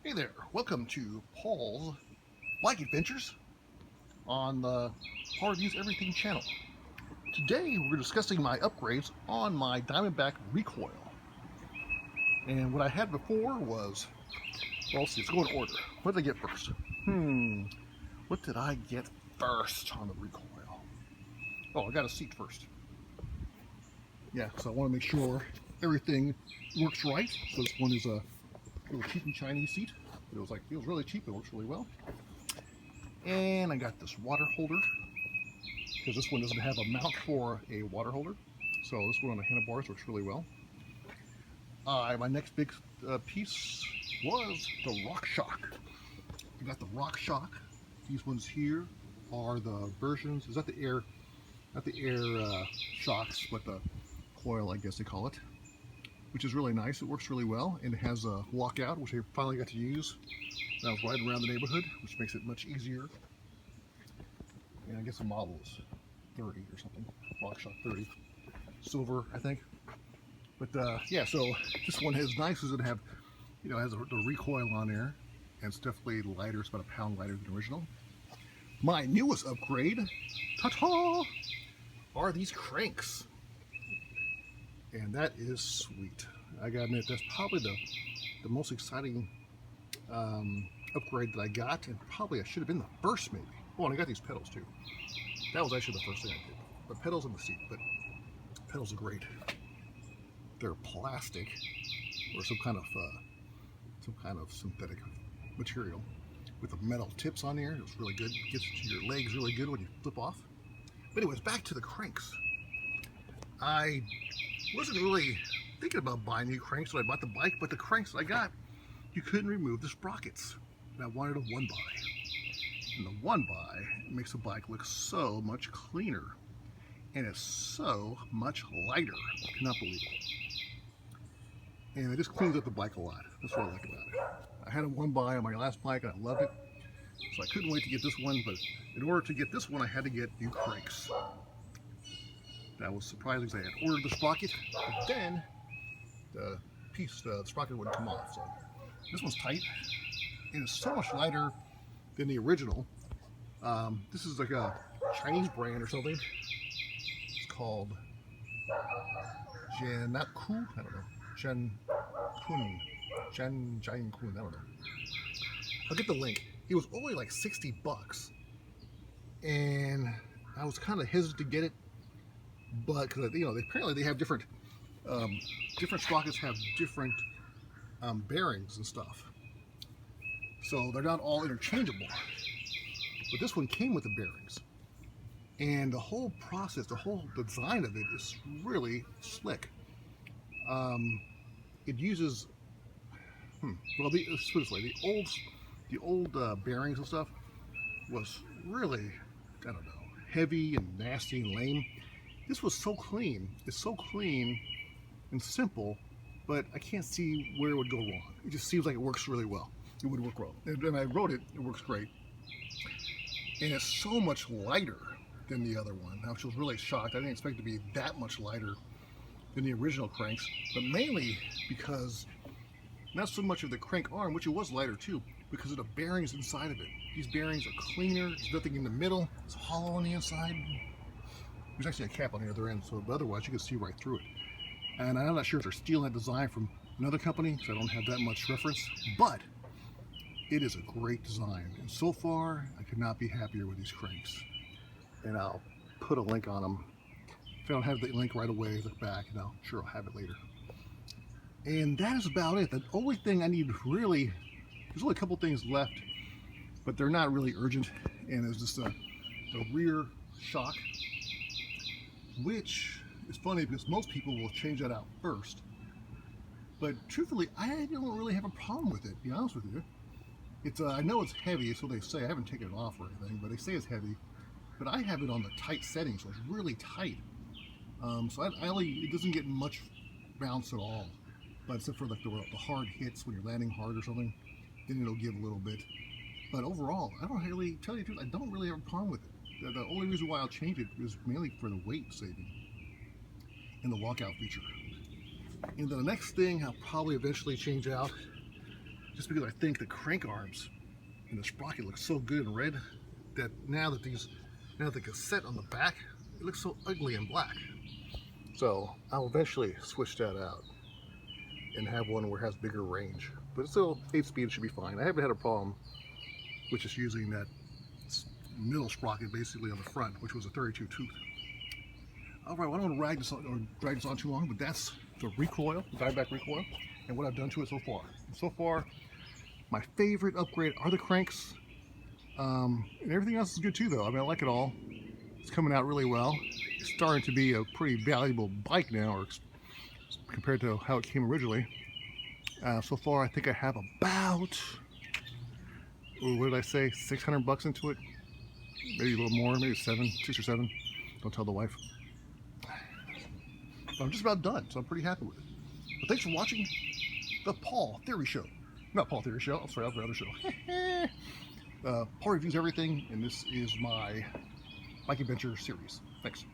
Hey there, welcome to Paul's Bike Adventures on the Paul Reviews Everything channel. Today we're discussing my upgrades on my Diamondback Recoil. And what I had before was, well, let's see, let's go in order. What did I get first? What did I get first on the Recoil? Oh, I got a seat first. Yeah, so I want to make sure everything works right. So this one is a little cheap and Chinese seat. It was feels really cheap, it works really well. And I got this water holder, because this one doesn't have a mount for a water holder. So this one on the handlebars works really well. My next big piece was the Rock Shock. I got the Rock Shock. These ones here are the versions, is that the air, not the air shocks, but the coil, I guess they call it, which is really nice. It works really well, and it has a lockout, which I finally got to use when I was riding around the neighborhood, which makes it much easier. And I guess the model is 30 or something, Rock Shock 30, silver, I think. But yeah, so this one is nice as it has the recoil on there, and it's definitely lighter. It's about a pound lighter than the original. My newest upgrade, ta-ta, are these cranks. And that is sweet. I gotta admit, that's probably the most exciting upgrade that I got, and probably I should have been the first maybe. Oh, and I got these pedals too. That was actually the first thing I did. The pedals in the seat, but pedals are great. They're plastic or some kind of synthetic material with the metal tips on there. It was really good. It gets to your legs really good when you flip off. But anyways, back to the cranks. I wasn't really thinking about buying new cranks when I bought the bike, but the cranks that I got, you couldn't remove the sprockets. And I wanted a one buy. And the one buy makes the bike look so much cleaner. And it's so much lighter. I cannot believe it. And it just cleans up the bike a lot. That's what I like about it. I had a one buy on my last bike and I loved it. So I couldn't wait to get this one, but in order to get this one, I had to get new cranks. That was surprising because I had ordered the sprocket, but then the sprocket wouldn't come off. So this one's tight, and it's so much lighter than the original. This is like a Chinese brand or something. It's called Jianaku, I don't know. Jiankun, I don't know. I'll get the link. It was only like 60 bucks, and I was kind of hesitant to get it. But because apparently they have different sprockets have different bearings and stuff, so they're not all interchangeable. But this one came with the bearings, and the whole process, the whole design of it is really slick. It uses well, let's put it this way: the old bearings and stuff was really, I don't know, heavy and nasty and lame. This was so clean. It's so clean and simple, but I can't see where it would go wrong. It just seems like it works really well. It would work well. And I wrote it, it works great. And it's so much lighter than the other one. I was really shocked. I didn't expect it to be that much lighter than the original cranks, but mainly because not so much of the crank arm, which it was lighter too, because of the bearings inside of it. These bearings are cleaner. There's nothing in the middle. It's hollow on the inside. There's actually a cap on the other end, so otherwise you can see right through it. And I'm not sure if they're stealing that design from another company, because I don't have that much reference, but it is a great design. And so far, I could not be happier with these cranks. And I'll put a link on them. If I don't have the link right away, look back, and I'll have it later. And that is about it. The only thing I need really, there's only a couple things left, but they're not really urgent. And it's just the rear shock, which is funny because most people will change that out first. But truthfully, I don't really have a problem with it, to be honest with you. It's I know it's heavy, so they say. I haven't taken it off or anything, but they say it's heavy. But I have it on the tight setting, so it's really tight. So it doesn't get much bounce at all. But except for like the hard hits when you're landing hard or something, then it'll give a little bit. But overall, I don't really, tell you the truth, I don't really have a problem with it. The only reason why I'll change it is mainly for the weight saving and the lockout feature. And the next thing I'll probably eventually change out just because I think the crank arms and the sprocket look so good in red that now that the cassette on the back, it looks so ugly in black. So I'll eventually switch that out and have one where it has bigger range. But it's still 8-speed, should be fine. I haven't had a problem with just using that middle sprocket basically on the front, which was a 32 tooth. All right, well, I don't want to drag this on too long, but that's the recoil, the Diamondback Recoil, and what I've done to it so far. So far, my favorite upgrade are the cranks, and everything else is good too, though. I mean, I like it all. It's coming out really well. It's starting to be a pretty valuable bike now, or compared to how it came originally. So far, I think I have about, what did I say, 600 bucks into it? Maybe a little more, maybe 6 or 7. Don't tell the wife. But I'm just about done, so I'm pretty happy with it. But thanks for watching the Paul Theory Show. Not Paul Theory Show, I'm sorry, that was the other show. Paul reviews everything, and this is my bike adventure series. Thanks.